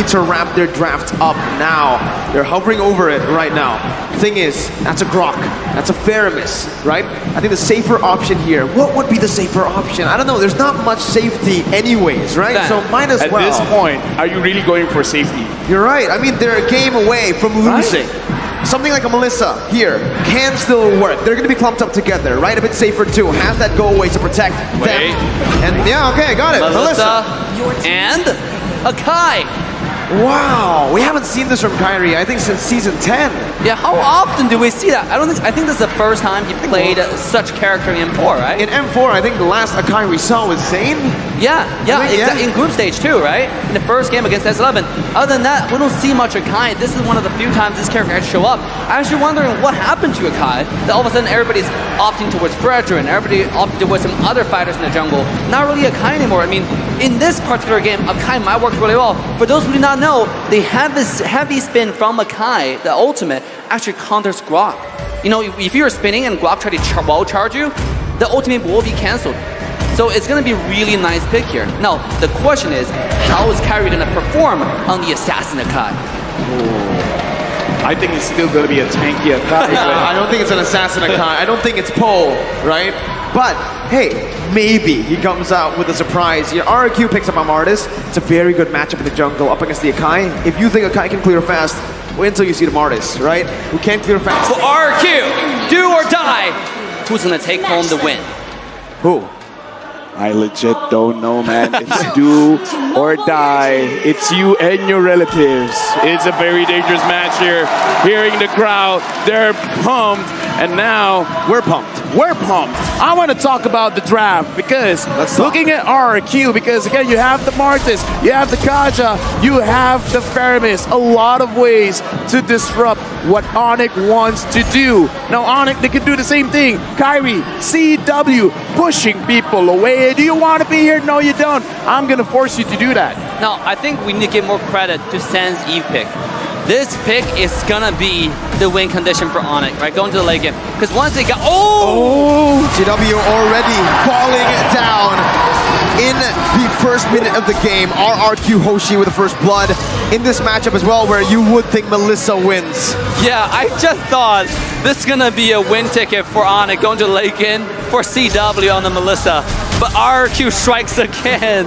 need to wrap their draft up now. They're hovering over it right now. Thing is, that's a Grok, that's a Faramis, right? I think the safer option here, what would be the safer option? I don't know, there's not much safety anyways, right? Ben, so might as well. At this point, are you really going for safety? You're right, I mean, they're a game away from losing. Something like a Melissa here can still work. They're going to be clumped up together, right? A bit safer too. Has that go away to protect them. And yeah, okay, got it. Melissa and Akai. Wow, we haven't seen this from Kyrie, I think, since season 10. Yeah, how often do we see that? I think this is the first time he played such character in M4, right? In M4, I think the last Akai we saw was Zane. Yeah, in group stage too, right? In the first game against S11. Other than that, we don't see much Akai. This is one of the few times this character had to show up. I'm actually wondering what happened to Akai. That all of a sudden everybody's opting towards Fredrin, everybody opting towards some other fighters in the jungle. Not really Akai anymore. I mean, in this particular game, Akai might work really well. For those who do not know, they have this heavy spin from Akai, the ultimate, actually counters Grok. You know, if you're spinning and Grok try to wall charge you, the ultimate will be cancelled. So it's going to be a really nice pick here. Now, the question is, how is Kyrie going to perform on the Assassin Akai? I think it's still going to be a tanky Akai. I don't think it's an Assassin Akai. I don't think it's Poe, right? But, hey, maybe he comes out with a surprise. Your RRQ picks up Martis. It's a very good matchup in the jungle up against the Akai. If you think Akai can clear fast, wait until you see the Martis, right? Who can't clear fast. For RRQ, do or die. Who's going to take home the win? Who? I legit don't know, man. It's do or die. It's you and your relatives. It's a very dangerous match here. Hearing the crowd, they're pumped. And now we're pumped. We're pumped. I want to talk about the draft because looking at RRQ, because again, you have the Martis, you have the Kaja, you have the Faramis. A lot of ways to disrupt what Onic wants to do. Now, Onic, they can do the same thing. Kyrie, CW, pushing people away. Do you want to be here? No, you don't. I'm going to force you to do that. Now, I think we need to give more credit to xinn's Eve pick. This pick is gonna be the win condition for Onic, right? Going to the late game. Because once they got... CW already falling down in the first minute of the game. RRQ Hoshi with the first blood in this matchup as well, where you would think Melissa wins. Yeah, I just thought this is gonna be a win ticket for Onic going to the late game for CW on the Melissa. But RRQ strikes again.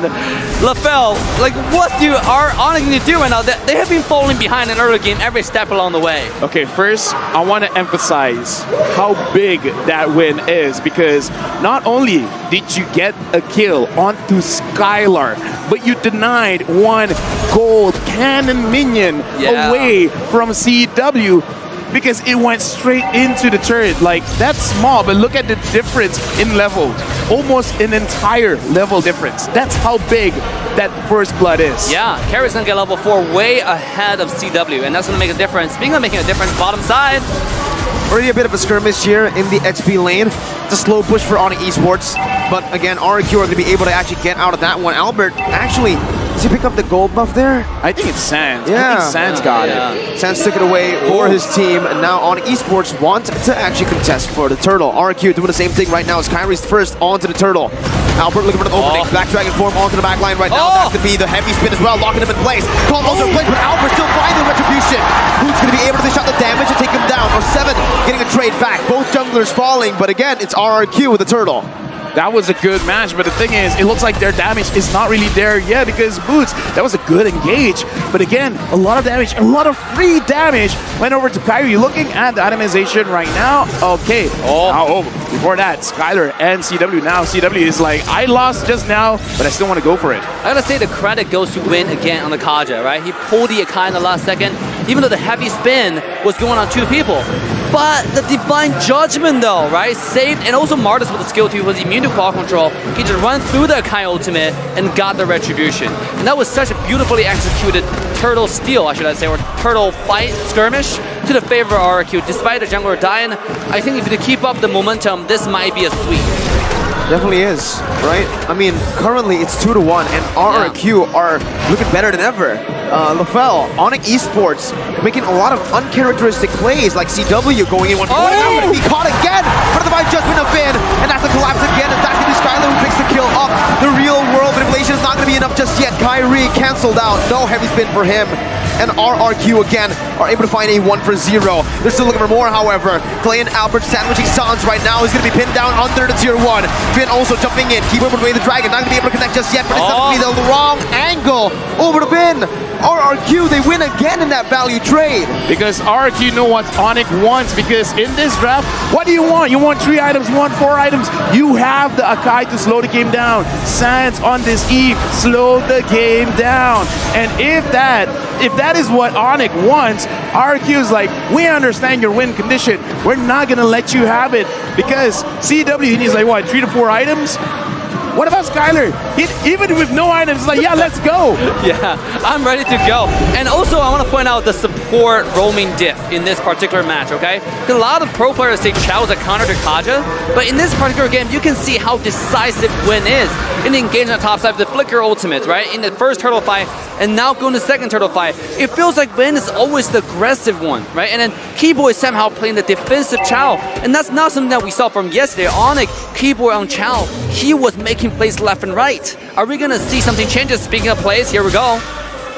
LaFell, like what do Onic need to do right now? They have been falling behind in early game every step along the way. Okay, first, I want to emphasize how big that win is, because not only did you get a kill onto Skylar, but you denied one gold cannon minion away from CW, because it went straight into the turret. Like, that's small, but look at the difference in level. Almost an entire level difference. That's how big that first blood is. Yeah, Carrie's gonna get level 4 way ahead of CW, and that's gonna make a difference. Speaking of making a difference, bottom side. Already a bit of a skirmish here in the XP lane. It's a slow push for Onic Esports, but again, RRQ are gonna be able to actually get out of that one. Albert, actually, does he pick up the gold buff there? I think it's Sans. Yeah. I think Sans got it. Sans took it away for his team, and now Onic Esports want to actually contest for the turtle. RRQ doing the same thing right now as Kyrie's first onto the turtle. Albert looking for the opening. Black Dragon form onto the back line right now. That could be the heavy spin as well, locking him in place. Calm onto place, but Albert still finding retribution. Who's going to be able to dish out the damage and take him down? Or 7 getting a trade back. Both junglers falling, but again, it's RRQ with the turtle. That was a good match, but the thing is, it looks like their damage is not really there yet, because Boots, that was a good engage. But again, a lot of damage, a lot of free damage went over to Kyrie. Looking at the itemization right now, okay. Before that, Skylar and CW. Now CW is like, I lost just now, but I still want to go for it. I gotta say the credit goes to Win again on the Kaja, right? He pulled the Akai in the last second, even though the heavy spin was going on 2 people. But the Divine Judgment though, right? Saved, and also Martis with the skill too, was immune to claw control. He just ran through the Akai ultimate and got the retribution. And that was such a beautifully executed turtle steal, I should say, or turtle fight skirmish to the favor of RRQ. Despite the jungler dying, I think if you keep up the momentum, this might be a sweep. Definitely is, right? I mean, currently it's 2-1, and RRQ are looking better than ever. LaFell, Onic Esports, making a lot of uncharacteristic plays, like CW going in one. He caught again, but the Divine Judgment of Finn, and that's a collapse again, and that's going to be Skylar who picks the kill up. The real world manipulation is not going to be enough just yet. Kyrie canceled out. No heavy spin for him. And RRQ again are able to find a 1 for 0. They're still looking for more, however. Clay and Albert sandwiching xinnn right now. He's going to be pinned down under the tier 1. Finn also jumping in. Keep moving away the dragon. Not going to be able to connect just yet, but it's going to be the wrong angle over to Finn. RRQ, they win again in that value trade. Because RRQ know what Onic wants, because in this draft, what do you want? You want 3 items, you want 4 items. You have the Akai to slow the game down. Sands on this Eve, slow the game down. And if that is what Onic wants, RRQ is like, we understand your win condition. We're not gonna let you have it, because CW needs like what, 3 to 4 items? What about Skylar? Even with no items, it's like, yeah, let's go. Yeah, I'm ready to go. And also, I want to point out the support roaming diff in this particular match, okay? Because a lot of pro players say Chao's a counter to Kaja, but in this particular game, you can see how decisive Win is in the engagement on top side of the Flicker ultimate, right? In the first turtle fight, and now going to the second turtle fight. It feels like Win is always the aggressive one, right? And then Keyboy is somehow playing the defensive Chao, and that's not something that we saw from yesterday. Onic, Keyboy on Chao, he was making plays left and right. Are we gonna see something changes? Speaking of plays, here we go.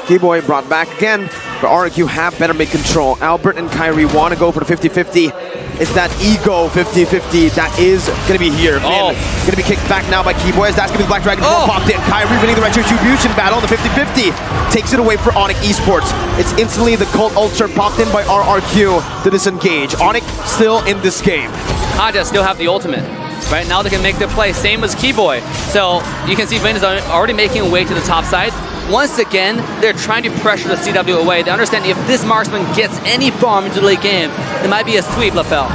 Keyboy brought back again, but RRQ have better mid control. Albert and Kyrie want to go for the 50-50. It's that ego 50-50 that is going to be here. Going to be kicked back now by Keyboy, as that's going to be Black Dragon popped in. Kyrie winning the retribution battle on the 50-50. Takes it away for Onic Esports. It's instantly the Cult Ulcer popped in by RRQ to disengage. Onic still in this game. Kaja still have the ultimate. Right now they can make their play, same as Keyboy. So you can see Vayne is already making a way to the top side. Once again, they're trying to pressure the CW away. They understand if this marksman gets any farm into the late game, it might be a sweep, LaFell.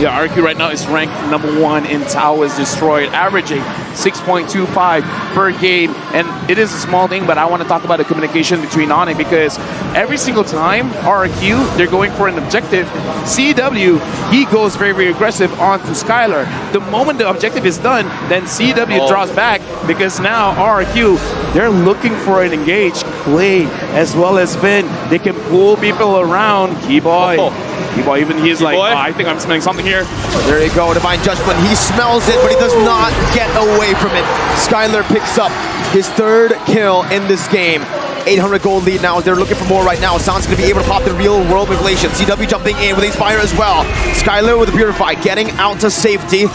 Yeah, RRQ right now is ranked #1 in Towers Destroyed, averaging 6.25 per game. And it is a small thing, but I want to talk about the communication between Onic, because every single time RRQ, they're going for an objective, CW, he goes very, very aggressive onto Skylar. The moment the objective is done, then CW draws back, because now RRQ, they're looking for an engaged Clay as well as Finn. They can pull people around. Keyboy. Keyboy, even he's like, I think I'm smelling something here. There you go, Divine Judgment. He smells it, but he does not get away from it. Skylar picks up his 3rd kill in this game. 800 gold lead now as they're looking for more right now. Sound's going to be able to pop the real world manipulation. CW jumping in with Inspire as well. Skylar with the Purify, getting out to safety.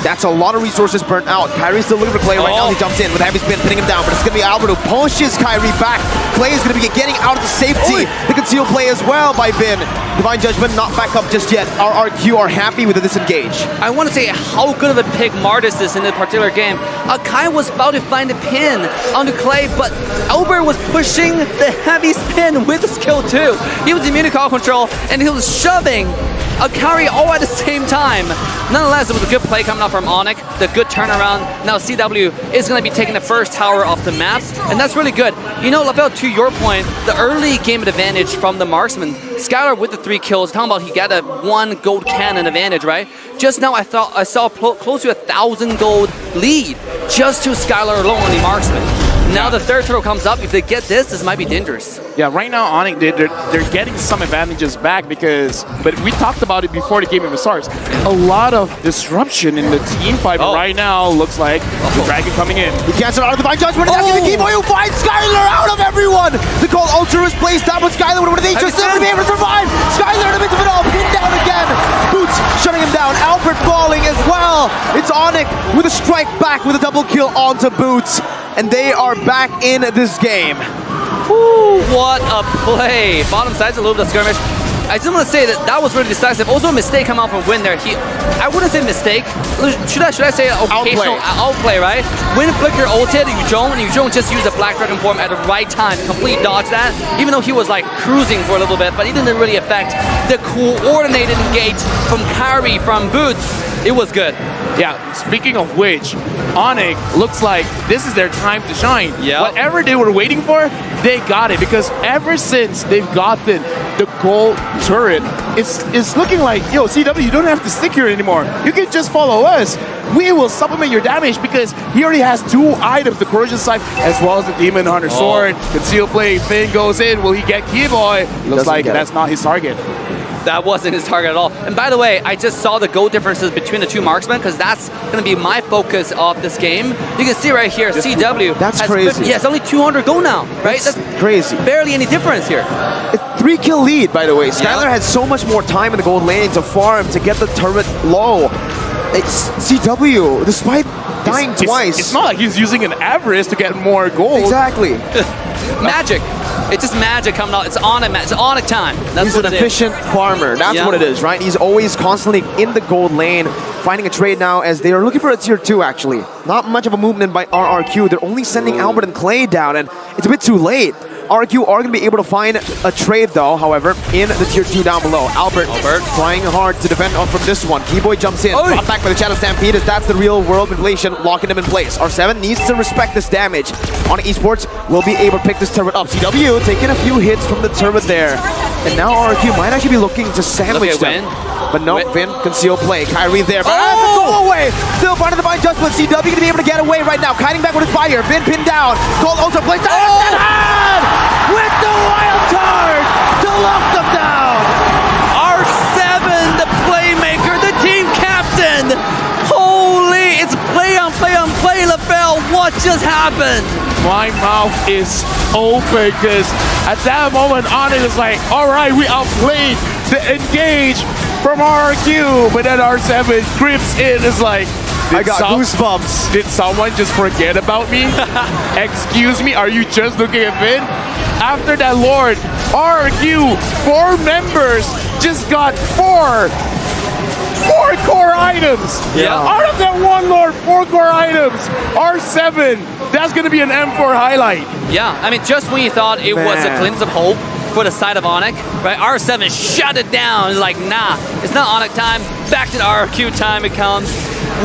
That's a lot of resources burnt out. Kyrie's still looking for Clay right now. He jumps in with a heavy spin, pinning him down, but it's going to be Albert who pushes Kyrie back. Clay is going to be getting out of the safety. The conceal play as well by Vin. Divine Judgment not back up just yet. RRQ are happy with the disengage. I want to say how good of a pick Martis is in this particular game. Akai was about to find a pin onto Clay, but Albert was pushing the heavy spin with the skill too. He was immune to call control, and he was shoving Akari all at the same time. Nonetheless, it was a good play coming out from Onic, the good turnaround. Now CW is going to be taking the first tower off the map, and that's really good. You know, LaFell, to your point, the early game advantage from the marksman, Skylar with the 3 kills, talking about he got a 1 gold cannon advantage, right? Just now I saw close to 1,000 gold lead just to Skylar alone on the marksman. Now the 3rd turtle comes up. If they get this might be dangerous. Yeah, right now Onic, they're getting some advantages back, because, but we talked about it before the game even starts. A lot of disruption in the team fight right now. Looks like the dragon coming in. He cancels out of the Divine Judgment. That's the Keyboy who finds Skylar out of everyone. The Cold Ultra is placed down, but Skylar with an Nature still to be able to survive. Skylar in the midst of it all, pinned down again. Boots shutting him down. Albert falling as well. It's Onic with a strike back with a double kill onto Boots. And they are back in this game. Woo, what a play. Bottom side's a little bit of skirmish. I just want to say that was really decisive. Also a mistake come out from Win there. I wouldn't say mistake. Should I say occasional outplay, right? Win Flicker ulted Yuzhong, and Yuzhong just used a Black Dragon form at the right time to completely dodge that. Even though he was like cruising for a little bit, but it didn't really affect the coordinated engage from Kyrie, from Boots. It was good. Yeah, speaking of which, Onic looks like this is their time to shine. Whatever they were waiting for, they got it, because ever since they've gotten the gold turret, it's looking like, yo, CW, you don't have to stick here anymore. You can just follow us. We will supplement your damage, because he already has 2 items, the Corrosion Scythe as well as the Demon Hunter Sword. Conceal play, Finn goes in. Will he get Keyboy? Looks like that's not his target. That wasn't his target at all. And by the way, I just saw the gold differences between the two marksmen because that's going to be my focus of this game. You can see right here, CW. That's has crazy. 50, yeah, it's only 200 gold now, right? That's crazy. Barely any difference here. It's 3-kill lead, by the way. Skylar had so much more time in the gold lane to farm to get the turret low. It's CW, despite dying twice. It's not like he's using an avarice to get more gold. Exactly. Magic. It's just magic coming out. It's Onic, it's Onic time. That's He's what an it efficient farmer. That's Yeah. what it is, right? He's always constantly in the gold lane, finding a trade now as they are looking for a tier 2, actually. Not much of a movement by RRQ. They're only sending Albert and Clay down, and it's a bit too late. RRQ are going to be able to find a trade, though, however, in the tier 2 down below. Albert trying hard to defend on from this one. Keyboy jumps in, brought back by the Shadow Stampede, as that's the real world manipulation, locking him in place. R7 needs to respect this damage. Onic Esports will be able to pick this turret up. CW taking a few hits from the turret there. And now RRQ might actually be looking to sandwich them. But no, Vin, conceal play. Kyrie there, but go away. Still finding the Divine Judgment. CW going to be able to get away right now. Kiting back with his fire. Vin pinned down. Gold also plays with the wild card to lock them down. R7, the playmaker, the team captain. Holy, it's play on play on play, LaBelle. What just happened? My mouth is open because at that moment, Onic is like, all right, we outplayed the engage from RRQ, but then R7 creeps in, is like, I got goosebumps. Did someone just forget about me? Excuse me, are you just looking at Vin? After that Lord, RRQ, 4 members just got 4 core items. Yeah. Out of that one Lord, 4 core items. R7, that's gonna be an M4 highlight. Yeah, I mean, just when you thought it was a glimpse of hope for the side of Onic, right? R7 shut it down. It's like, nah, it's not Onic time. Back to the RRQ time it comes.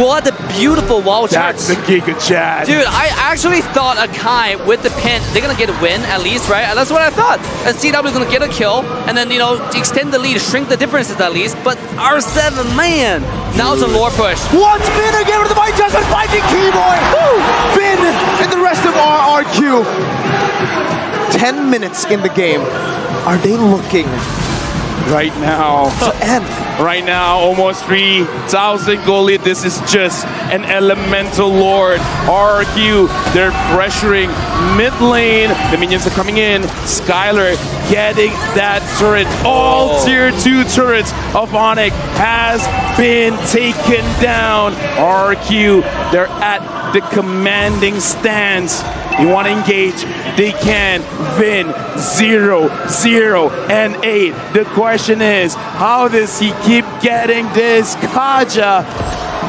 What a beautiful wall charge. That's the Giga Chad. Dude, I actually thought Akai with the pin, they're gonna get a win at least, right? And that's what I thought. And CW is gonna get a kill, and then, you know, extend the lead, shrink the differences at least. But R7, man, now it's a lore push. Once Vin again with the Divine Judgment, finding Keyboy. Vin and the rest of RRQ. 10 minutes in the game. Are they looking right now to end? Right now, almost 3,000 gold lead. This is just an elemental lord. RRQ, they're pressuring mid lane. The minions are coming in. Skylar getting that turret. All tier 2 turrets of Onic has been taken down. RRQ, they're at the commanding stance. You want to engage, they can. Vin, 0, 0, and 8. The question is, how does he keep getting this Kaja?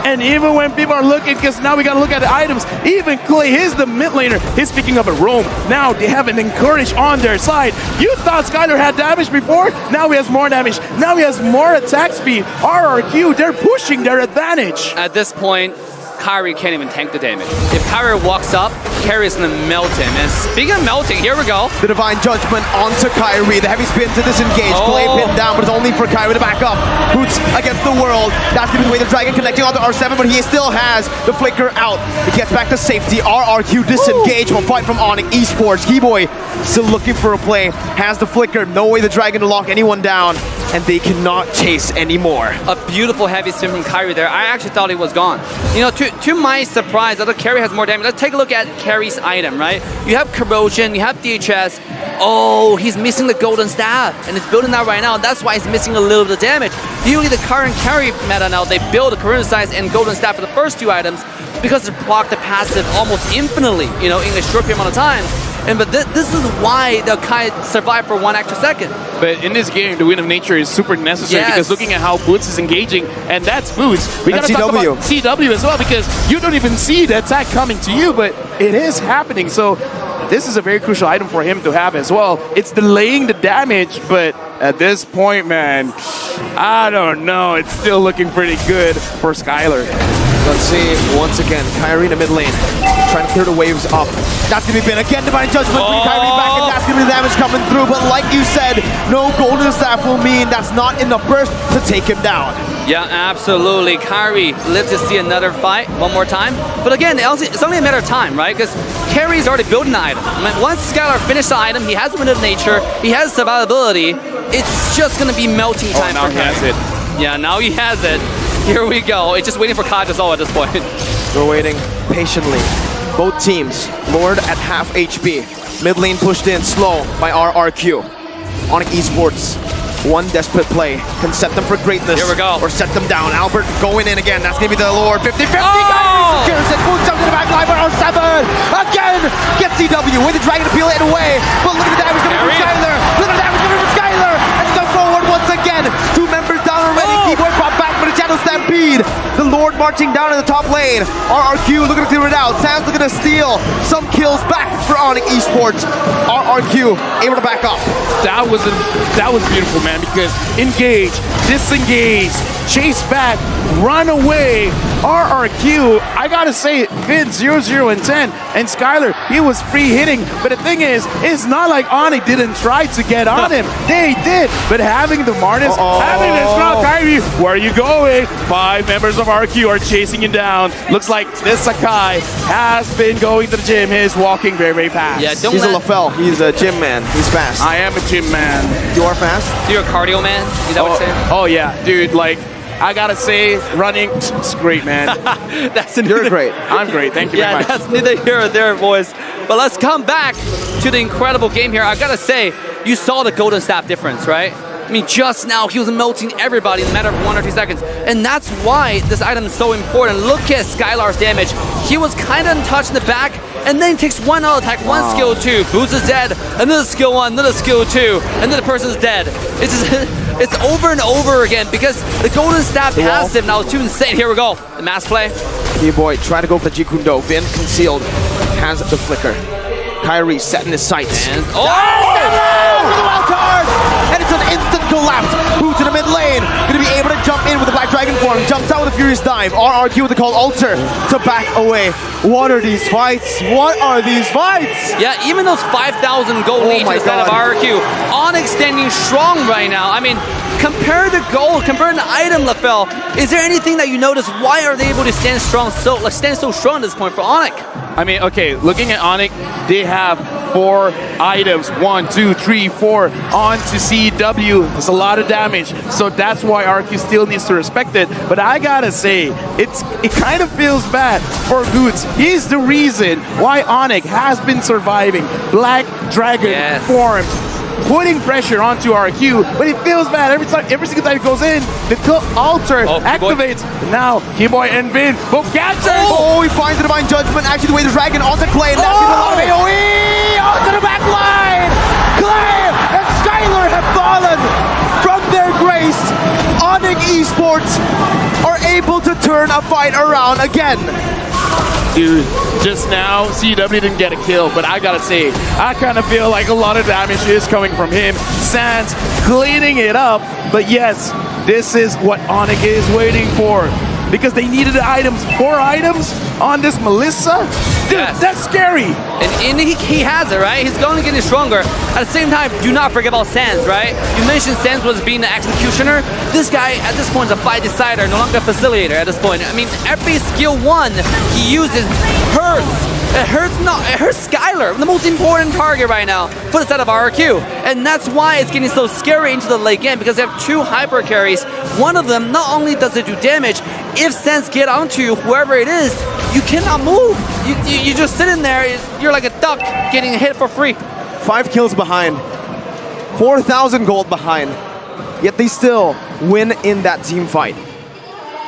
And even when people are looking, because now we got to look at the items, even Clay, he's the mid laner, he's picking up a roam. Now they have an encourage on their side. You thought Skylar had damage before, now he has more damage. Now he has more attack speed. RRQ, they're pushing their advantage. At this point, Kyrie can't even tank the damage. If Kyrie walks up, Kyrie is gonna melt him. And speaking of melting, here we go. The Divine Judgment onto Kyrie. The heavy spin to disengage. Play pinned down, but it's only for Kyrie to back up. Boots against the world. That's the way the Dragon connecting onto R7, but he still has the flicker out. He gets back to safety. RRQ disengage. Will fight from Onic Esports. Keyboy still looking for a play. Has the flicker. No way the Dragon to lock anyone down. And they cannot chase anymore. A beautiful heavy spin from Kyrie there. I actually thought he was gone. You know, to my surprise, although Kyrie has more damage, let's take a look at Kyrie's item, right? You have Corrosion, you have DHS. Oh, he's missing the Golden Staff, and it's building that right now, and that's why he's missing a little bit of damage. Usually the current Kyrie meta now, they build a Corona Size and Golden Staff for the first 2 items because they block the passive almost infinitely, you know, in a short period amount of time. But this is why the Kai survived for 1 extra second. But in this game, the win of nature is super necessary because looking at how Boots is engaging, and that's Boots. We gotta talk about CW as well because you don't even see the attack coming to you, but it is happening. So this is a very crucial item for him to have as well. It's delaying the damage, but at this point, man, I don't know. It's still looking pretty good for Skylar. Let's see, once again, Kyrie in the mid lane, trying to clear the waves up. That's going to be Ben again, Divine Judgment, bring Kyrie back, and that's going to be the damage coming through. But like you said, no Golden Staff will mean that's not enough burst to take him down. Yeah, absolutely. Kyrie lives to see another fight one more time. But again, it's only a matter of time, right? Because Kyrie's already building the item. I mean, once Skylar finished the item, he has a Wind of Nature, he has survivability. it's just going to be melting time now for he has Kai. it. Yeah, now he has it. Here we go. It's just waiting for Kajasol at this point. We're waiting patiently. Both teams, Lord at half HP. Mid lane pushed in slow by RRQ. Onic Esports, one desperate play can set them for greatness. Here we go. Or set them down. Albert going in again. That's going to be the Lord. 50-50. Oh! Garrison moves up to the back line for R7. Again, gets CW with the Dragon to peel it away. But look at the damage coming from Skylar. Look at the damage coming from Skylar. And go forward once again. Two members down already. Keyboard brought back for the Shadow Stampede. The Lord marching down in the top lane. RRQ looking to clear it out. Sam's looking to steal some kills back for Onic Esports. RRQ able to back up. That was beautiful, man, because engage, disengage, chase back, run away. RRQ, I gotta say, Vin 0-0 and 10, and Skylar, he was free hitting. But the thing is, it's not like Onic didn't try to get on him. They did, but having the Martis, having the strong Kyrie, where are you going? 5 members of RRQ are chasing you down. Looks like this Sakai has been going to the gym. He's walking very, very fast. Yeah, He's a LaFell. He's a gym man. He's fast. I am a gym man. You are fast? You're a cardio man? Is that what you're saying? Oh yeah, dude, like, I gotta say, running, it's great, man. You're great. I'm great, thank you very Yeah, much. that's neither here or there, boys. But let's come back to the incredible game here. I gotta say, you saw the golden staff difference, right? I mean, just now, he was melting everybody in a matter of 1 or 2 seconds. And that's why this item is so important. Look at Skylar's damage. He was kind of untouched in the back, and then he takes one auto attack, one skill 2. Boots is dead, another skill 1, another skill 2, and then the person's dead. It's just, it's over and over again because the golden staff passive now is too insane. Here we go. The mass play. D-Boy trying to go for the Jikundo. Vin concealed. Has the flicker. Kyrie setting his sights. And, For the wild card! And it's an instant collapse. Boots in the mid lane. Gonna be able to jump in with the Black Dragon form. Jumps out with a Furious Dive. RRQ with the call Alter to back away. What are these fights? What are these fights? yeah, even those 5,000 gold lead to the side of RRQ. Onic standing strong right now. I mean, compare the gold, compare the item, LaFell. Is there anything that you notice? Why are they able to stand strong, stand so strong at this point for Onic? I mean, okay, looking at Onic, they have 4 items. 1, 2, 3, 4 on to CW. It's a lot of damage, so that's why RQ still needs to respect it. But I gotta say, it kind of feels bad for Boots. He's the reason why Onic has been surviving. Black Dragon form, putting pressure onto RQ, but it feels bad every single time it goes in. The Alter activates. Now, Keyboy and Vin both catch her. Oh, he finds the Divine Judgment. Actually, the way the Dragon onto Clay. And that's a lot of AoE onto the back line. Clay and Skylar have fallen from their grace. Onic Esports are able to turn a fight around again. Dude, just now, CW didn't get a kill, but I gotta say, I kind of feel like a lot of damage is coming from him. Sans cleaning it up, but yes, this is what Onic is waiting for. Because they needed the items, 4 items on this Melissa? Dude, that's scary. And he has it, right? He's going to get stronger. At the same time, do not forget about Sans, right? You mentioned Sans was being the executioner. This guy, at this point, is a fight decider, no longer a facilitator at this point. I mean, every skill 1 he uses hurts. It hurts Skylar, the most important target right now for the side of RRQ. And that's why it's getting so scary into the late game, because they have 2 hyper carries. One of them, not only does it do damage, if Sans get onto whoever it is, you cannot move. You just sit in there, you're like a duck getting hit for free. 5 kills behind, 4,000 gold behind, yet they still win in that team fight.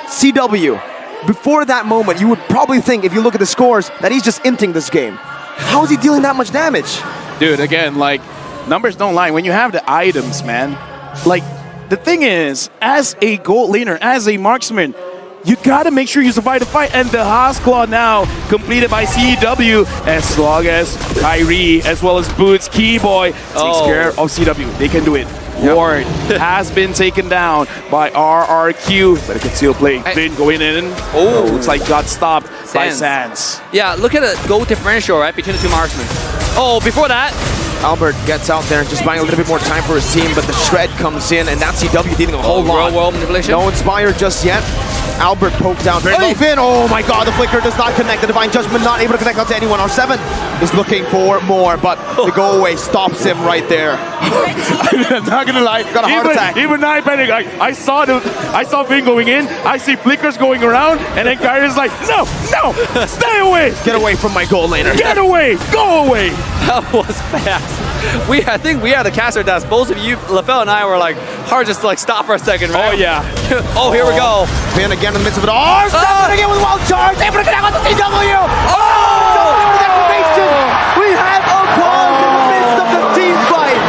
CW, before that moment, you would probably think, if you look at the scores, that he's just inting this game. How is he dealing that much damage? Dude, again, like, numbers don't lie. When you have the items, man, like, the thing is, as a gold laner, as a marksman, you gotta make sure you survive the fight. And the Haasclaw now completed by CW, as long as Kyrie, as well as Boots, Keyboy takes care of CW. They can do it. Ward has been taken down by RRQ, but it can still play. Vin going in. Oh, looks like got stopped by Sans. Yeah, look at the goal differential, right, between the 2 marksmen. Oh, before that, Albert gets out there, just buying a little bit more time for his team, but the shred comes in, and that's CW dealing a whole lot. World manipulation. No Inspire just yet. Albert poked down very low. Vin, oh my god, the flicker does not connect. The Divine Judgment not able to connect out to anyone. R7 is looking for more, but the go away stops him right there. I'm not gonna lie. Got a heart attack. Even I panic. I saw Vin going in. I see flickers going around, and then Kyrie's like, no, stay away. Get away from my goal laner. Get away. Go away. That was fast. I think we had the caster desk. Both of you, LaFell and I, were like, hard just to like stop for a second, right? Oh yeah. Oh, here we go. Finn again in the midst of it all. Stepping again with wild charge. Able to connect with the TW. We have a pause in the midst of the team fight.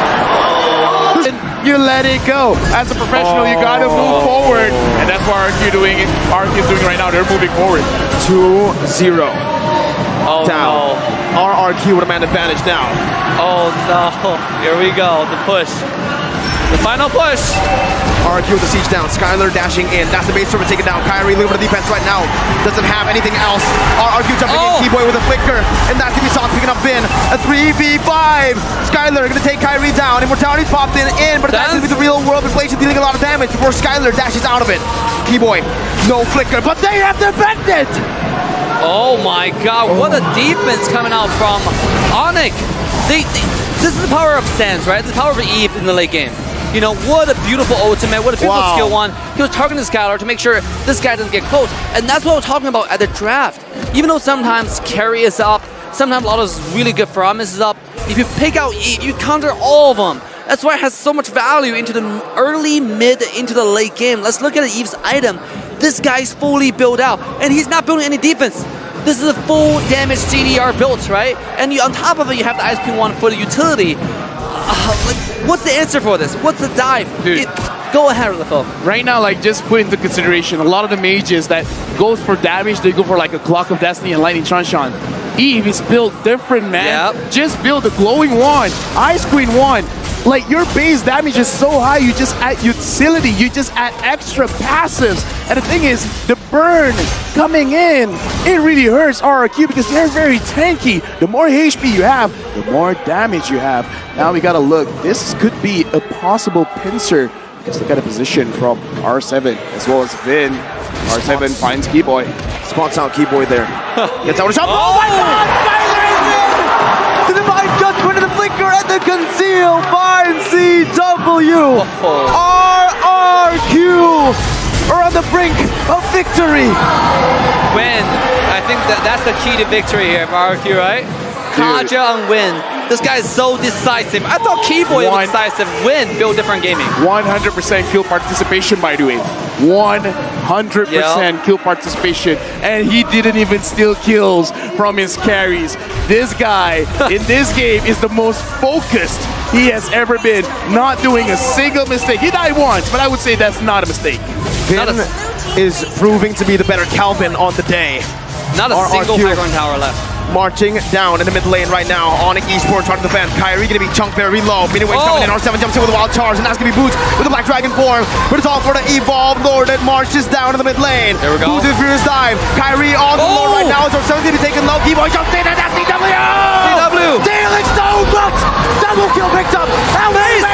You let it go. As a professional, you gotta move forward, and that's what RRQ doing. RRQ is doing right now. They're moving forward. 2-0. Oh Down. no. RRQ with a man advantage now. Oh no. Here we go. The push. The final push. RRQ with the siege down. Skylar dashing in. That's the base server taken down. Kyrie looking for the defense right now. Doesn't have anything else. RRQ jumping in. Keyboy with a flicker. And that's gonna be Sox picking up Vin. A 3v5. Skylar gonna take Kyrie down. Immortality's popped in, but that's gonna be the real world inflation dealing a lot of damage before Skylar dashes out of it. Keyboy, no flicker, but they have defended. Oh my god, what a defense coming out from Onic. This is the power of Sans, right? The power of Eve in the late game. You know, what a beautiful ultimate, what a beautiful skill one. He was targeting Skylar to make sure this guy doesn't get close. And that's what we're talking about at the draft. Even though sometimes carry is up, sometimes a lot of really good promise is up, if you pick out Eve, you counter all of them. That's why it has so much value into the early, mid, into the late game. Let's look at Eve's item. This guy's fully built out, and he's not building any defense. This is a full damage CDR build, right? And on top of it, you have the ISP1 for the utility. What's the answer for this? What's the dive? Dude. Go ahead, Lefo. Right now, like, just put into consideration, a lot of the mages that goes for damage, they go for like a Clock of Destiny and Lightning Transhan. Eve is built different, man. Yep. Just build a glowing wand, Ice Queen wand. Like, your base damage is so high, you just add utility, you just add extra passives. And the thing is, the burn coming in, it really hurts RRQ because they're very tanky. The more HP you have, the more damage you have. Now we gotta look. This could be a possible pincer. Because look at the position from R7 as well as Vin. R7 finds Keyboy. Spots out Keyboy there. Gets out a shot. Oh my god! Skylar is in! The divine judgment of the flicker and the conceal finds CW. RRQ are on the brink of victory. Win. I think that's the key to victory here for RRQ, right? Kaja on Win. This guy is so decisive. I thought Keyboy was decisive. Win, build different gaming. 100% kill participation, by the way. 100% kill participation. And he didn't even steal kills from his carries. This guy, in this game, is the most focused he has ever been. Not doing a single mistake. He died once, but I would say that's not a mistake. Vin is proving to be the better Calvin on the day. Not a single high-ground tower left. Marching down in the mid lane right now. Onic Esports trying to defend. Kyrie gonna be chunked very low. Miniwave's coming in. R7 jumps in with a wild charge, and that's gonna be Boots with the Black Dragon form. But it's all for the Evolve Lord that marches down in the mid lane. There we go. Boots with Furious Dive. Kyrie on the Lord right now. R7 gonna be taken low. Keyboy jumps in, and that's CW! CW! Dealing so much! Double kill picked up! How many